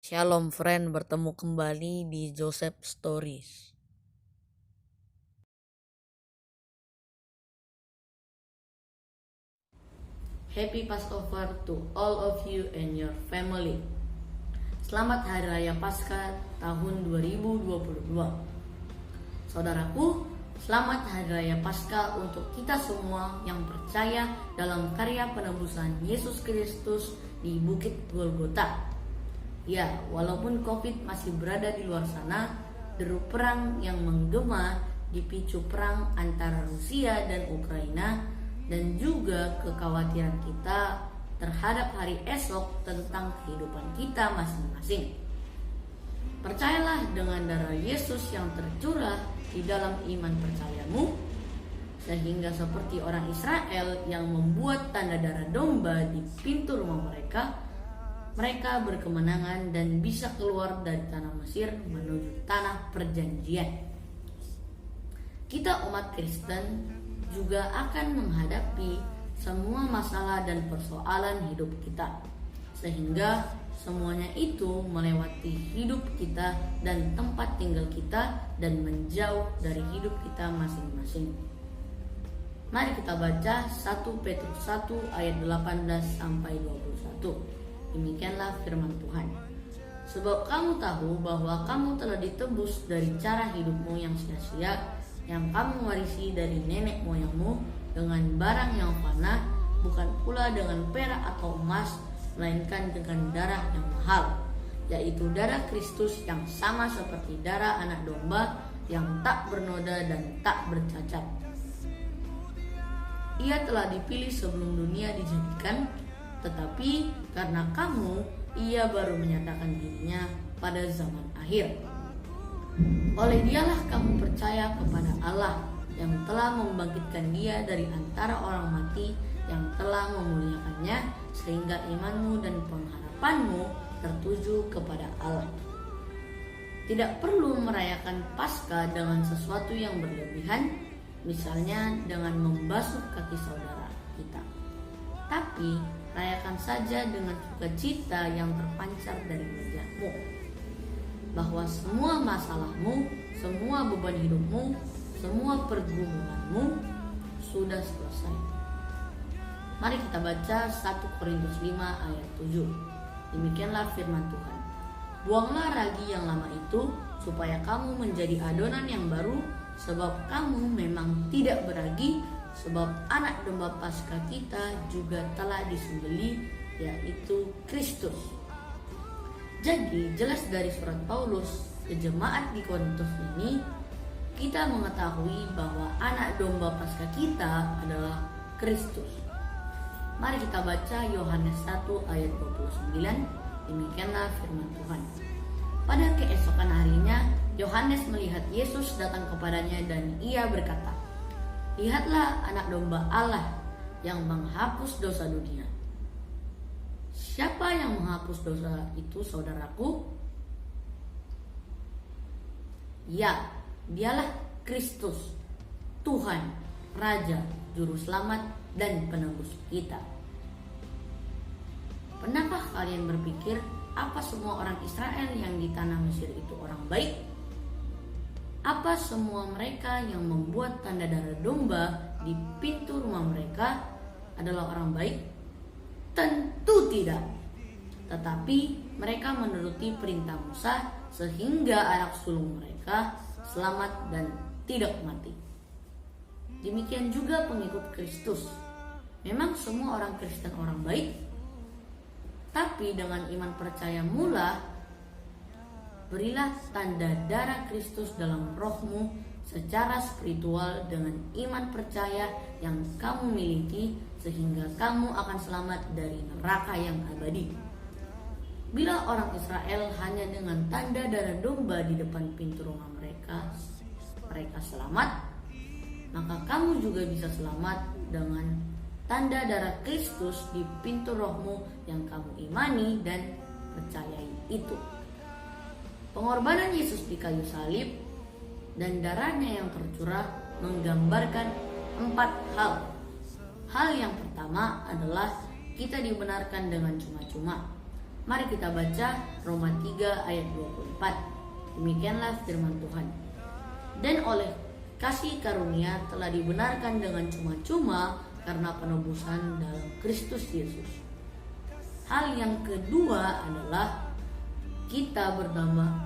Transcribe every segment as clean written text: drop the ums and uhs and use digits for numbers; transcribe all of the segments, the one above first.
Shalom friend, bertemu kembali di Joseph Stories. Happy Passover to all of you and your family. Selamat Hari Raya Paskah tahun 2022. Saudaraku, selamat Hari Raya Paskah untuk kita semua yang percaya dalam karya penebusan Yesus Kristus di Bukit Golgota. Ya, walaupun COVID masih berada di luar sana, deru perang yang menggema dipicu perang antara Rusia dan Ukraina, dan juga kekhawatiran kita terhadap hari esok tentang kehidupan kita masing-masing. Percayalah dengan darah Yesus yang tercurah di dalam iman percayamu, sehingga seperti orang Israel yang membuat tanda darah domba di pintu rumah mereka berkemenangan dan bisa keluar dari tanah Mesir menuju tanah perjanjian. Kita umat Kristen juga akan menghadapi semua masalah dan persoalan hidup kita, sehingga semuanya itu melewati hidup kita dan tempat tinggal kita dan menjauh dari hidup kita masing-masing. Mari kita baca 1 Petrus 1 ayat 18 sampai 21. Demikianlah firman Tuhan. Sebab kamu tahu bahwa kamu telah ditebus dari cara hidupmu yang sia-sia, yang kamu warisi dari nenek moyangmu, dengan barang yang fana, bukan pula dengan perak atau emas, melainkan dengan darah yang mahal, yaitu darah Kristus yang sama seperti darah anak domba yang tak bernoda dan tak bercacat. Ia telah dipilih sebelum dunia dijadikan, tetapi karena kamu, ia baru menyatakan dirinya pada zaman akhir. Oleh dialah kamu percaya kepada Allah yang telah membangkitkan dia dari antara orang mati, yang telah memuliakannya, sehingga imanmu dan pengharapanmu tertuju kepada Allah. Tidak perlu merayakan Paskah dengan sesuatu yang berlebihan, misalnya dengan membasuh kaki saudara kita. Tapi rayakan saja dengan sukacita yang terpancar dari wajahmu, bahwa semua masalahmu, semua beban hidupmu, semua pergumulanmu sudah selesai. Mari kita baca 1 Korintus 5 ayat 7. Demikianlah firman Tuhan. Buanglah ragi yang lama itu, supaya kamu menjadi adonan yang baru, sebab kamu memang tidak beragi, sebab anak domba Paskah kita juga telah disembelih, yaitu Kristus. Jadi jelas dari surat Paulus ke jemaat di Korintus ini, kita mengetahui bahwa anak domba Paskah kita adalah Kristus. Mari kita baca Yohanes 1 ayat 29. Demikianlah firman Tuhan. Pada keesokan harinya, Yohanes melihat Yesus datang kepadanya dan ia berkata, "Lihatlah anak domba Allah yang menghapus dosa dunia." Siapa yang menghapus dosa itu, saudaraku? Ya, dialah Kristus, Tuhan, Raja, Juru Selamat, dan Penebus kita. Pernahkah kalian berpikir apa semua orang Israel yang di tanah Mesir itu orang baik? Apa semua mereka yang membuat tanda darah domba di pintu rumah mereka adalah orang baik? Tentu tidak. Tetapi mereka menuruti perintah Musa, sehingga anak sulung mereka selamat dan tidak mati. Demikian juga pengikut Kristus. Memang semua orang Kristen orang baik, tapi dengan iman percaya mula, berilah tanda darah Kristus dalam rohmu secara spiritual dengan iman percaya yang kamu miliki, sehingga kamu akan selamat dari neraka yang abadi. Bila orang Israel hanya dengan tanda darah domba di depan pintu rumah mereka selamat, maka kamu juga bisa selamat dengan tanda darah Kristus di pintu rohmu yang kamu imani dan percayai itu. Pengorbanan Yesus di kayu salib dan darahnya yang tercurah menggambarkan 4 hal. Hal yang pertama adalah kita dibenarkan dengan cuma-cuma. Mari kita baca Roma 3 ayat 24. Demikianlah firman Tuhan. Dan oleh kasih karunia telah dibenarkan dengan cuma-cuma karena penebusan dalam Kristus Yesus. Hal yang kedua adalah kita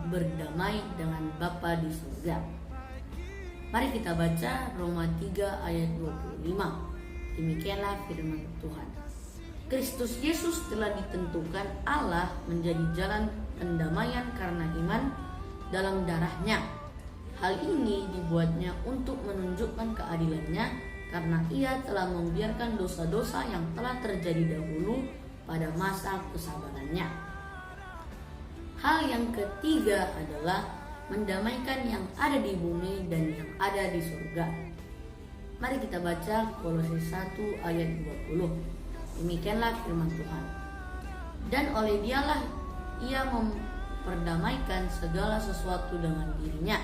berdamai dengan Bapa di surga. Mari kita baca Roma 3 ayat 25. Demikianlah firman Tuhan. Kristus Yesus telah ditentukan Allah menjadi jalan pendamaian karena iman dalam darahnya. Hal ini dibuatnya untuk menunjukkan keadilannya karena ia telah membiarkan dosa-dosa yang telah terjadi dahulu pada masa kesabarannya. Hal yang ketiga adalah mendamaikan yang ada di bumi dan yang ada di surga. Mari kita baca Kolose 1 ayat 20. Demikianlah firman Tuhan. Dan oleh dialah ia memperdamaikan segala sesuatu dengan dirinya,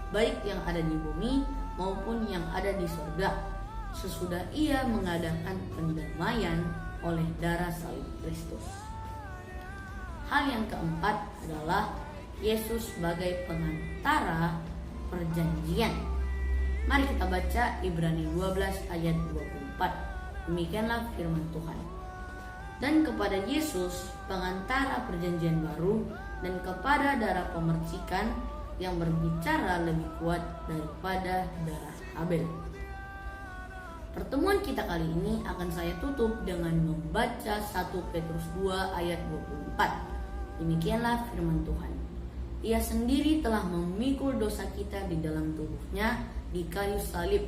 baik yang ada di bumi maupun yang ada di surga, sesudah ia mengadakan pendamaian oleh darah salib Kristus. Hal yang keempat adalah Yesus sebagai pengantara perjanjian. Mari kita baca Ibrani 12 ayat 24. Demikianlah firman Tuhan. Dan kepada Yesus pengantara perjanjian baru dan kepada darah pemercikan yang berbicara lebih kuat daripada darah Abel. Pertemuan kita kali ini akan saya tutup dengan membaca 1 Petrus 2 ayat 24. Demikianlah firman Tuhan. Ia sendiri telah memikul dosa kita di dalam tubuhnya di kayu salib,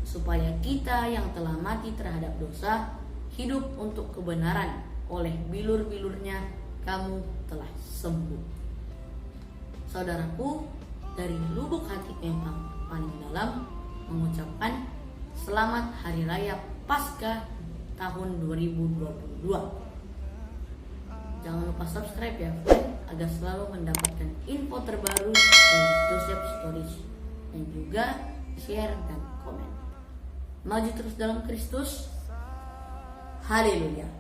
supaya kita yang telah mati terhadap dosa hidup untuk kebenaran. Oleh bilur-bilurnya kamu telah sembuh. Saudaraku, dari lubuk hati yang paling dalam mengucapkan selamat Hari Raya Paskah tahun 2022. Jangan lupa subscribe ya friend, agar selalu mendapatkan info terbaru dari Joseph Stories, dan juga share dan komen. Maju terus dalam Kristus. Haleluya.